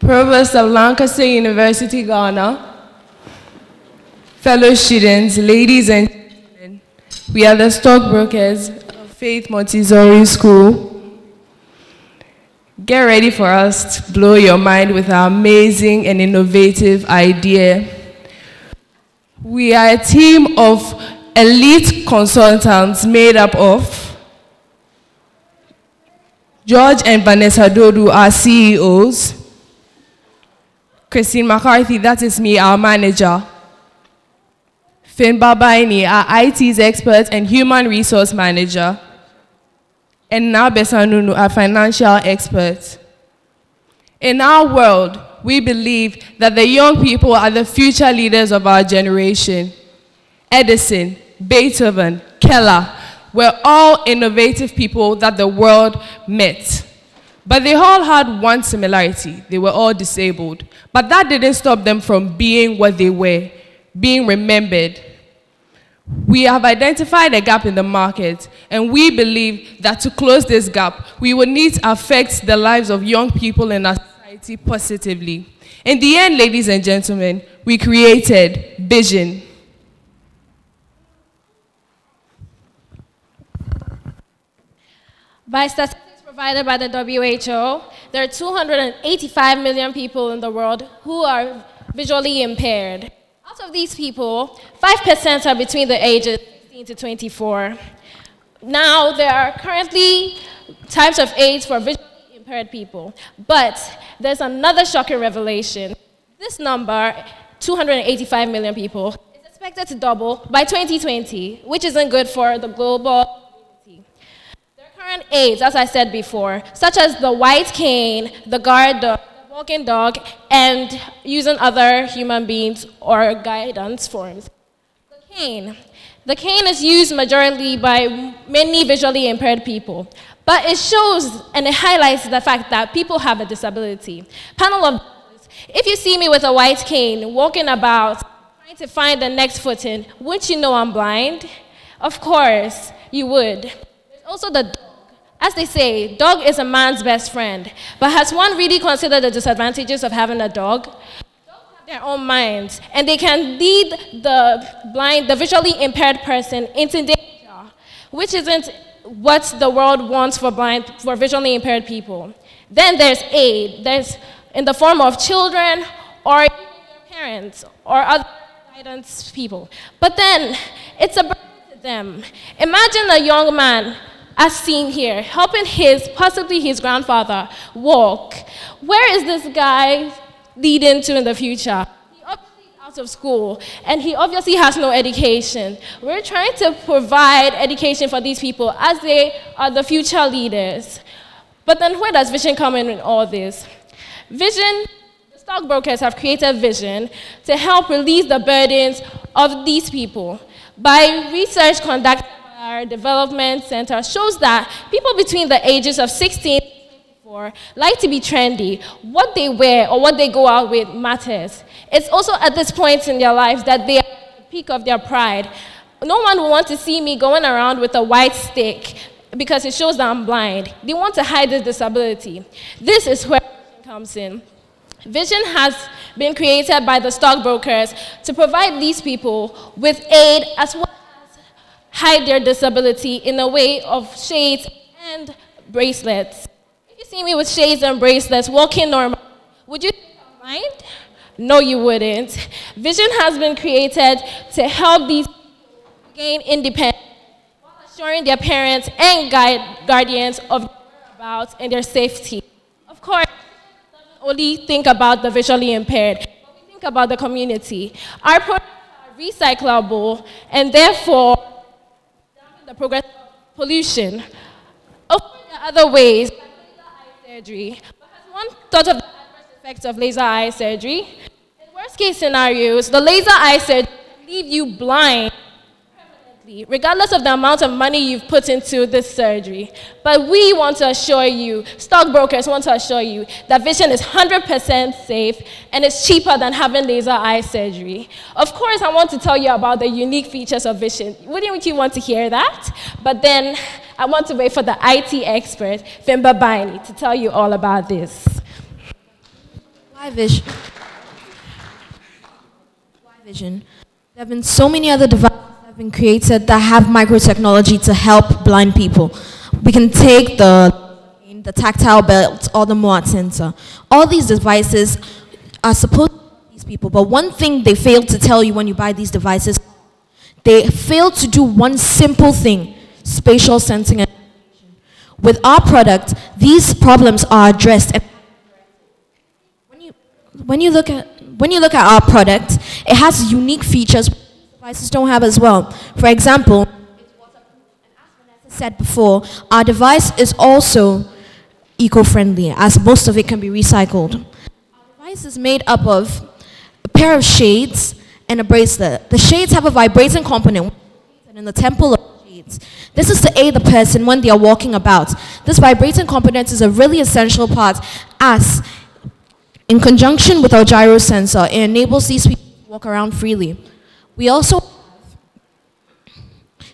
Provost of Lancaster University, Ghana, fellow students, ladies and gentlemen, we are the Stockbrokers of Faith Montessori School. Get ready for us to blow your mind with our amazing and innovative idea. We are a team of elite consultants made up of George and Vanessa Dodu, our CEOs, Christine McCarthy, that is me, our manager, Finn Babaini, our IT's expert and human resource manager, and now Besanunu, our financial expert. In our world, we believe that the young people are the future leaders of our generation. Edison, Beethoven, Keller were all innovative people that the world met. But they all had one similarity. They were all disabled. But that didn't stop them from being what they were, being remembered. We have identified a gap in the market, and we believe that to close this gap, we would need to affect the lives of young people in our society positively. In the end, ladies and gentlemen, we created Vision. By statistics provided by the WHO, there are 285 million people in the world who are visually impaired. Out of these people, 5% are between the ages 16 to 24. Now, there are currently types of aids for visually impaired people, but there's another shocking revelation. This number, 285 million people, is expected to double by 2020, which isn't good for the global community. There are current aids, as I said before, such as the white cane, the guard dog, walking dog, and using other human beings or guidance forms. The cane. The cane is used majorly by many visually impaired people, but it shows and it highlights the fact that people have a disability. Panel of judges, if you see me with a white cane walking about, trying to find the next footing, wouldn't you know I'm blind? Of course, you would. There's also the dog. As they say, dog is a man's best friend. But has one really considered the disadvantages of having a dog? Dogs have their own minds, and they can lead the visually impaired person into danger, which isn't what the world wants for visually impaired people. Then there's aid. There's in the form of children or even their parents or other guidance people. But then it's a burden to them. Imagine a young man, as seen here, helping possibly his grandfather walk. Where is this guy leading to in the future? He obviously is out of school, and he obviously has no education. We're trying to provide education for these people as they are the future leaders. But then where does Vision come in all this? Vision, the stockbrokers have created Vision to help release the burdens of these people. By research conducted our development center shows that people between the ages of 16 and 24 like to be trendy. What they wear or what they go out with matters. It's also at this point in their lives that they are at the peak of their pride. No one will want to see me going around with a white stick because it shows that I'm blind. They want to hide this disability. This is where Vision comes in. Vision has been created by the stockbrokers to provide these people with aid as well hide their disability in a way of shades and bracelets. If you see me with shades and bracelets walking normal, would you think I'm blind? No, you wouldn't. Vision has been created to help these people gain independence while assuring their parents and guardians of their whereabouts and their safety. Of course, we don't only think about the visually impaired, but we think about the community. Our products are recyclable and therefore the progress of pollution. Of course, there are other ways, like laser eye surgery. But has one thought of the adverse effects of laser eye surgery? In worst case scenarios, the laser eye surgery can leave you blind permanently, regardless of the amount of money you've put into this surgery. But we want to assure you, stockbrokers want to assure you, that Vision is 100% safe and it's cheaper than having laser eye surgery. Of course, I want to tell you about the unique features of Vision. Wouldn't you want to hear that? But then I want to wait for the IT expert, Finn Babaini, to tell you all about this. vision. There have been so many other devices that have been created that have microtechnology to help blind people. We can take the tactile belt or the MOAT sensor. All these devices are supposed to help these people, but one thing they fail to tell you when you buy these devices, they fail to do one simple thing: spatial sensing and navigation. With our product, these problems are addressed. And when you look at our product, it has unique features devices don't have as well. For example, as Vanessa said before, our device is also eco-friendly, as most of it can be recycled. Our device is made up of a pair of shades and a bracelet. The shades have a vibrating component in the temple of the shades. This is to aid the person when they are walking about. This vibrating component is a really essential part, as in conjunction with our gyro sensor, it enables these people to walk around freely. We also have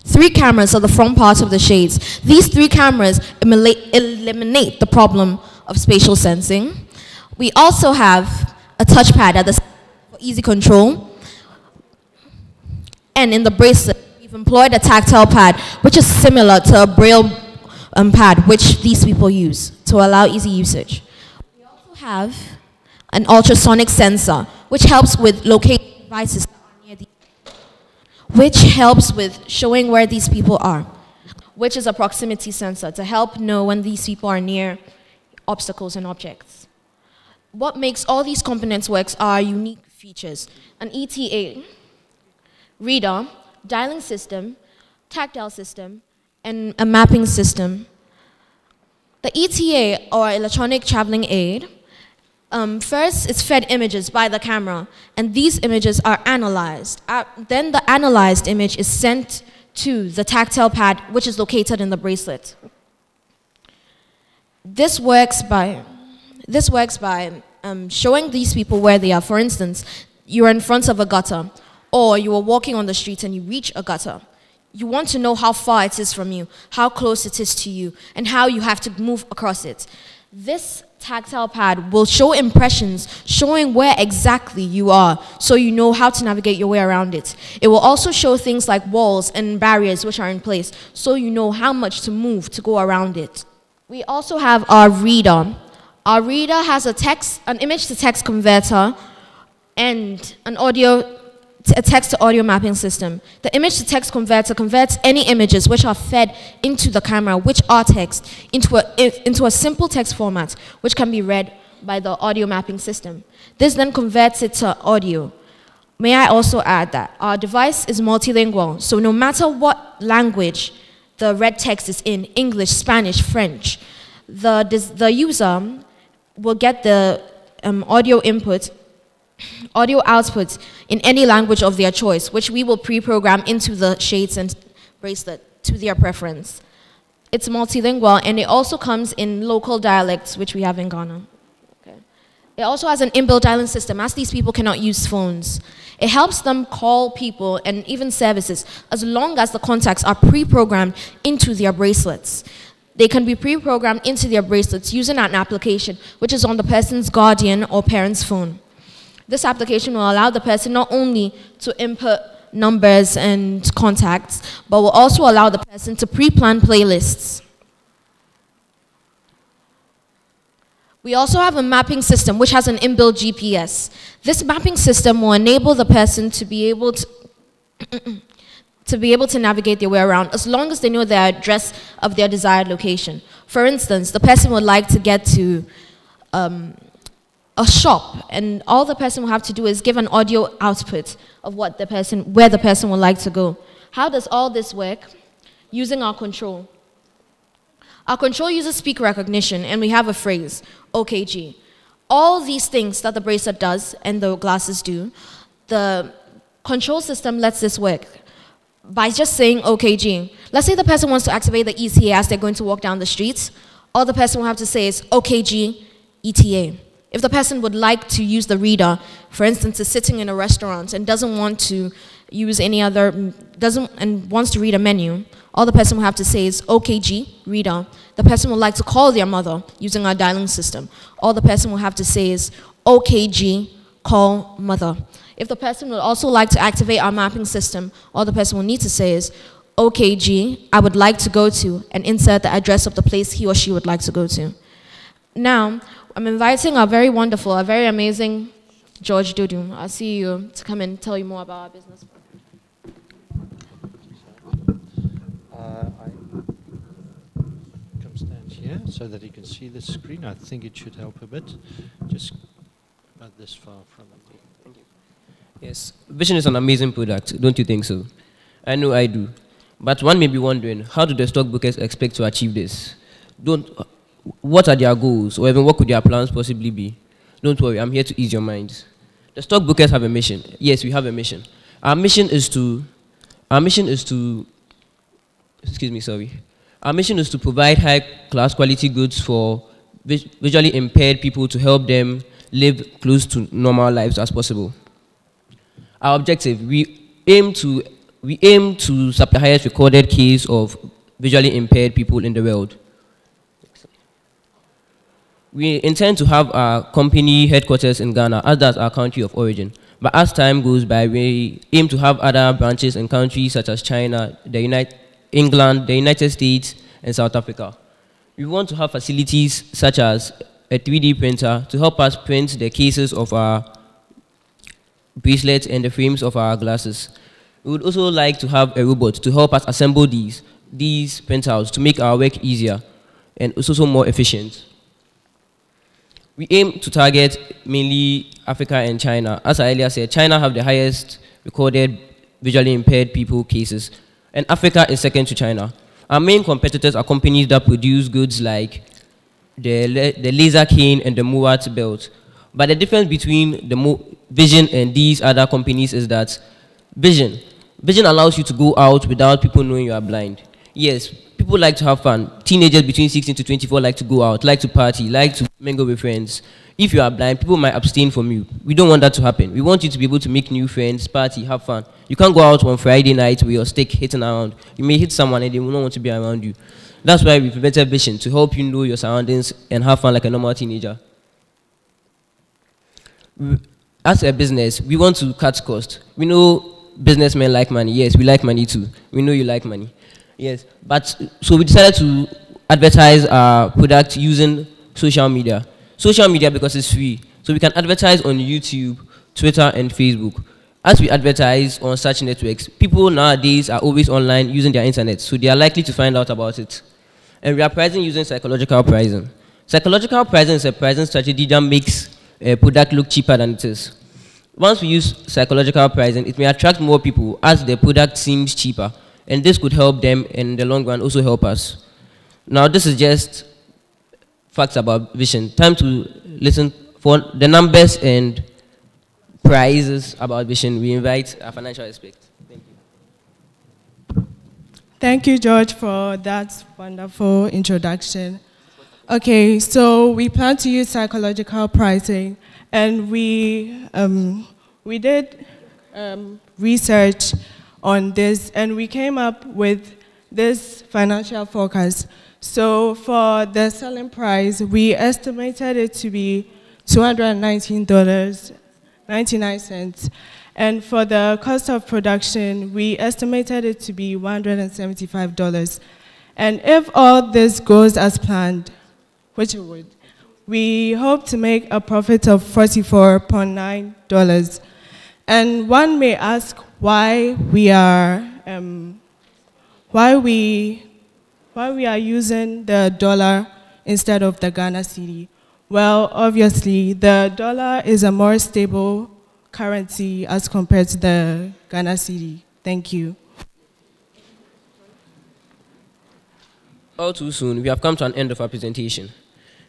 3 cameras at the front part of the shades. These 3 cameras eliminate the problem of spatial sensing. We also have a touchpad at the side for easy control. And in the bracelet, we've employed a tactile pad, which is similar to a braille pad, which these people use to allow easy usage. We also have an ultrasonic sensor, which helps with locating devices near the, which helps with showing where these people are, which is a proximity sensor to help know when these people are near obstacles and objects. What makes all these components work are unique features: an ETA, reader, dialing system, tactile system, and a mapping system. The ETA, or electronic traveling aid, first it's fed images by the camera, and these images are analyzed. Then the analyzed image is sent to the tactile pad, which is located in the bracelet. This works by showing these people where they are. For instance, you're in front of a gutter, or you are walking on the street and you reach a gutter. You want to know how far it is from you, how close it is to you, and how you have to move across it. This tactile pad will show impressions showing where exactly you are, so you know how to navigate your way around it. It will also show things like walls and barriers which are in place, so you know how much to move to go around it. We also have our reader. Our reader has an image-to-text converter and a text-to-audio mapping system. The image-to-text converter converts any images which are fed into the camera, which are text, into a simple text format, which can be read by the audio mapping system. This then converts it to audio. May I also add that our device is multilingual, so no matter what language the read text is in, English, Spanish, French, the user will get the audio output in any language of their choice, which we will pre-program into the shades and bracelet to their preference. It's multilingual, and it also comes in local dialects, which we have in Ghana. Okay. It also has an inbuilt dialing system, as these people cannot use phones. It helps them call people and even services, as long as the contacts are pre-programmed into their bracelets. They can be pre-programmed into their bracelets using an application, which is on the person's guardian or parent's phone. This application will allow the person not only to input numbers and contacts, but will also allow the person to pre-plan playlists. We also have a mapping system which has an inbuilt GPS. This mapping system will enable the person to be able to navigate their way around, as long as they know the address of their desired location. For instance, the person would like to get to a shop, and all the person will have to do is give an audio output of where the person would like to go. How does all this work? Using our control. Our control uses speaker recognition, and we have a phrase, OKG. All these things that the bracelet does and the glasses do, the control system lets this work by just saying OKG. Let's say the person wants to activate the ETA as they're going to walk down the streets. All the person will have to say is OKG ETA. If the person would like to use the reader, for instance, is sitting in a restaurant and doesn't want to use any other, doesn't, and wants to read a menu, all the person will have to say is, OKG, reader. The person would like to call their mother using our dialing system. All the person will have to say is, OKG, call mother. If the person would also like to activate our mapping system, all the person will need to say is, OKG, I would like to go to, and insert the address of the place he or she would like to go to. Now, I'm inviting our very wonderful, our very amazing George Dudu, our CEO, to come and tell you more about our business. Come stand here so that you can see the screen. I think it should help a bit. Just about this far from me. Thank you. Yes, Vision is an amazing product, don't you think so? I know I do. But one may be wondering, how do the stockbrokers expect to achieve this? What are their goals, or even what could their plans possibly be? Don't worry, I'm here to ease your minds. The stockbrokers have a mission. Yes, we have a mission. Our mission is to provide high-class quality goods for visually impaired people to help them live close to normal lives as possible. Our objective, we aim to supply the highest recorded case of visually impaired people in the world. We intend to have our company headquarters in Ghana, as that's our country of origin. But as time goes by, we aim to have other branches in countries such as China, England, the United States, and South Africa. We want to have facilities such as a 3D printer to help us print the cases of our bracelets and the frames of our glasses. We would also like to have a robot to help us assemble these printouts to make our work easier and also more efficient. We aim to target mainly Africa and China. As I earlier said, China have the highest recorded visually impaired people cases, and Africa is second to China. Our main competitors are companies that produce goods like the laser cane and the Muat belt. But the difference between the Vision and these other companies is that Vision allows you to go out without people knowing you are blind. Yes, people like to have fun. Teenagers between 16 to 24 like to go out, like to party, like to mingle with friends. If you are blind, people might abstain from you. We don't want that to happen. We want you to be able to make new friends, party, have fun. You can't go out on Friday night with your stick hitting around. You may hit someone and they will not want to be around you. That's why we prevented Vision, to help you know your surroundings and have fun like a normal teenager. As a business, we want to cut costs. We know businessmen like money. Yes, we like money too. We know you like money. Yes, but so we decided to advertise our product using social media. Social media because it's free. So we can advertise on YouTube, Twitter, and Facebook. As we advertise on such networks, people nowadays are always online using their internet, so they are likely to find out about it. And we are pricing using psychological pricing. Psychological pricing is a pricing strategy that makes a product look cheaper than it is. Once we use psychological pricing, it may attract more people as the product seems cheaper, and this could help them in the long run, also help us. Now, this is just facts about Vision. Time to listen for the numbers and prices about Vision. We invite our financial expert. Thank you. Thank you, George, for that wonderful introduction. Okay, so we plan to use psychological pricing, and we did research on this, and we came up with this financial forecast. So for the selling price, we estimated it to be $219.99. And for the cost of production, we estimated it to be $175. And if all this goes as planned, which it would, we hope to make a profit of $44.9. And one may ask why we are using the dollar instead of the Ghana cedi. Well, obviously, the dollar is a more stable currency as compared to the Ghana cedi. Thank you. All too soon, we have come to an end of our presentation.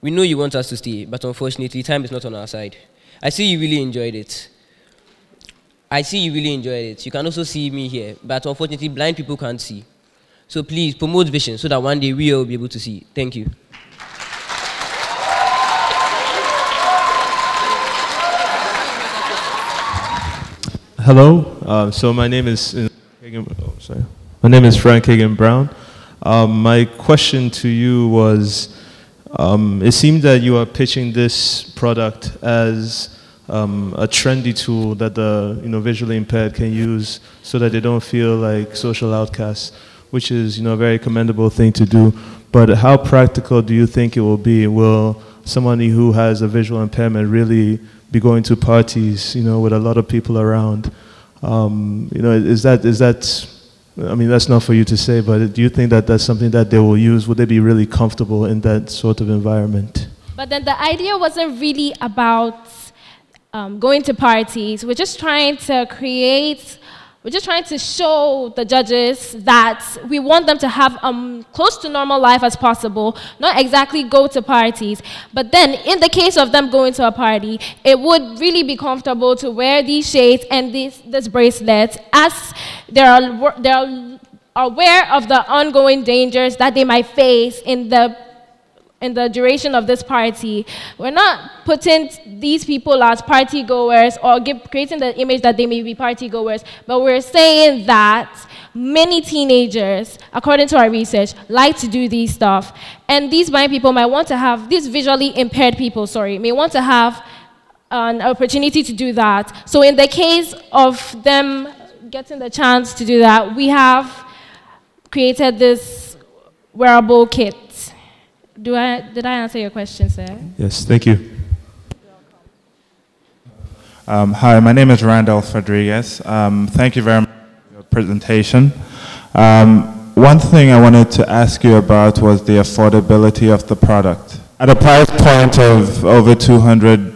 We know you want us to stay, but unfortunately, time is not on our side. I see you really enjoyed it. You can also see me here, but unfortunately, blind people can't see. So please, promote Vision so that one day we will be able to see. Thank you. Hello. So my name is My name is Frank Hagan Brown. My question to you was, it seemed that you are pitching this product as a trendy tool that the visually impaired can use so that they don't feel like social outcasts, which is a very commendable thing to do. But how practical do you think it will be? Will somebody who has a visual impairment really be going to parties, with a lot of people around? Is that? I mean, that's not for you to say, but do you think that that's something that they will use? Would they be really comfortable in that sort of environment? But then the idea wasn't really about going to parties. We're just trying to show the judges that we want them to have close to normal life as possible, not exactly go to parties. But then, in the case of them going to a party, it would really be comfortable to wear these shades and this bracelet, as they're aware of the ongoing dangers that they might face in the duration of this party. We're not putting these people as party goers or creating the image that they may be party goers, but we're saying that many teenagers, according to our research, like to do these stuff. And these blind people might want to have, these visually impaired people, may want to have an opportunity to do that. So in the case of them getting the chance to do that, we have created this wearable kit. Did I answer your question, sir? Yes, thank you. Hi, my name is Randolph Rodriguez. Thank you very much for your presentation. One thing I wanted to ask you about was the affordability of the product. At a price point of over $200,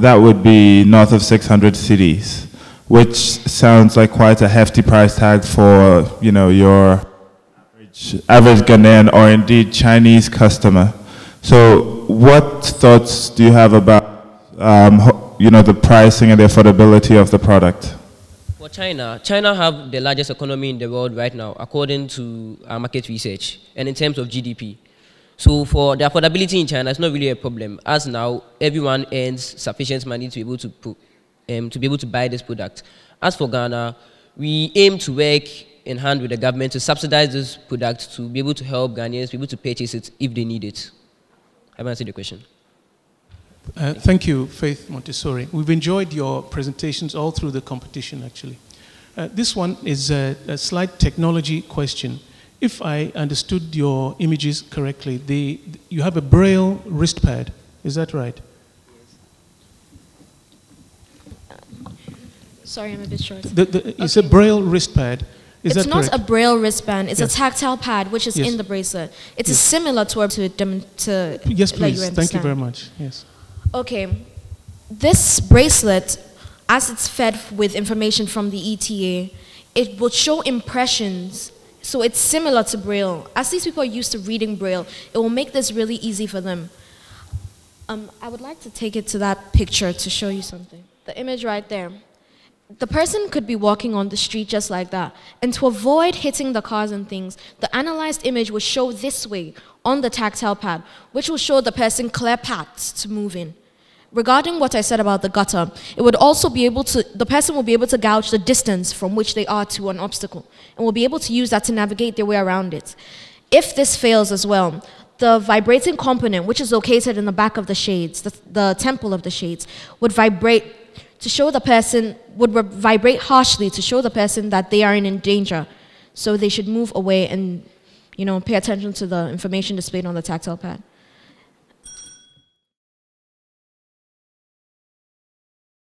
that would be north of 600 cedis, which sounds like quite a hefty price tag for your average Ghanaian or indeed Chinese customer. So what thoughts do you have about the pricing and the affordability of the product? For China have the largest economy in the world right now, according to our market research, and in terms of GDP. So for the affordability in China, it's not really a problem, as now everyone earns sufficient money to be able to buy this product. As for Ghana, we aim to work in hand with the government to subsidize this product to be able to help Ghanaians be able to purchase it if they need it. I've answered the question. Thank you, Faith Montessori. We've enjoyed your presentations all through the competition, actually. This one is a slight technology question. If I understood your images correctly, you have a Braille wristpad. Is that right? Sorry, I'm a bit short. It's a Braille wristpad. It's not a Braille wristband. It's yes. a tactile pad, which is yes. in the bracelet. It's yes. similar to yes, please. Thank you very much. Yes. Okay. This bracelet, as it's fed with information from the ETA, it will show impressions. So it's similar to Braille. As these people are used to reading Braille, it will make this really easy for them. I would like to take it to that picture to show you something. The image right there. The person could be walking on the street just like that. And to avoid hitting the cars and things, the analyzed image will show this way on the tactile pad, which will show the person clear paths to move in. Regarding what I said about the gutter, it would also be able to, the person will be able to gauge the distance from which they are to an obstacle, and will be able to use that to navigate their way around it. If this fails as well, the vibrating component, which is located in the back of the shades, the temple of the shades, would vibrate to show the person, would vibrate harshly to show the person that they are in danger. So they should move away and, pay attention to the information displayed on the tactile pad.